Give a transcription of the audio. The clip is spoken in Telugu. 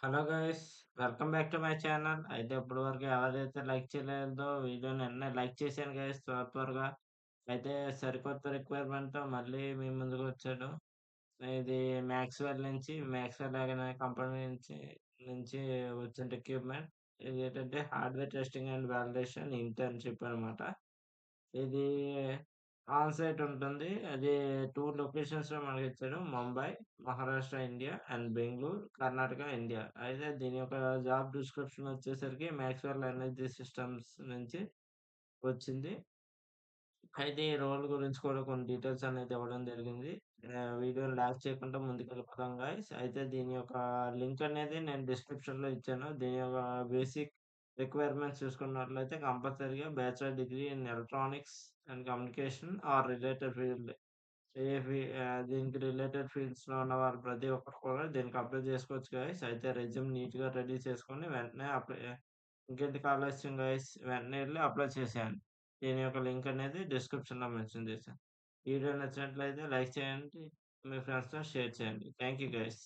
Hello guys, welcome back to my channel. అయితే ఇప్పటివరకు ఎవరైతే లైక్ చేయలేదో వీడియోని వెంటనే లైక్ చేశాను గైస్ త్వరగా. అయితే సరికొత్త రిక్వైర్మెంట్‌తో మళ్ళీ మీ ముందుకు వచ్చాను. ఇది మ్యాక్స్‌వెల్ అనే కంపెనీ నుంచి వచ్చిన రిక్రూట్‌మెంట్. ఇదేంటంటే hardware testing and validation internship అనమాట. ఇది ఆన్ సైట్ ఉంటుంది. అది 2 లొకేషన్స్‌లో మనకిచ్చాడు. Mumbai, Maharashtra, India and Bengaluru, Karnataka, India. అయితే దీని యొక్క జాబ్ డిస్క్రిప్షన్ వచ్చేసరికి మ్యాక్స్‌వెల్ ఎనర్జీ సిస్టమ్స్ నుంచి వచ్చింది. అయితే ఈ రోల్ గురించి కూడా కొన్ని డీటెయిల్స్ అనేది ఇవ్వడం జరిగింది. వీడియోని లాగ్ చేయకుండా ముందుకెళ్ళిపోదాం గైస్. అయితే దీని యొక్క లింక్ అనేది నేను డిస్క్రిప్షన్‌లో ఇచ్చాను. దీని యొక్క బేసిక్ రిక్వైర్మెంట్స్ చూసుకున్నట్లయితే కంపల్సరీగా bachelor degree in electronics and communication or related field. దీనికి రిలేటెడ్ ఫీల్డ్స్‌లో ఉన్నవారు ప్రతి ఒక్కరు కూడా దీనికి అప్లై చేసుకోవచ్చు గైస్. అయితే రెజ్యూమ్ నీట్‌గా రెడీ చేసుకొని వెంటనే ఇంకెందుకు ఆలస్యం గైస్, వెంటనే ఎళ్లి అప్లై చేసేయండి. దీని యొక్క లింక్ అనేది డిస్క్రిప్షన్‌లో మెన్షన్ చేశాను. వీడియో నచ్చినట్లయితే లైక్ చేయండి. మీ ఫ్రెండ్స్‌తో షేర్ చేయండి. Thank you guys.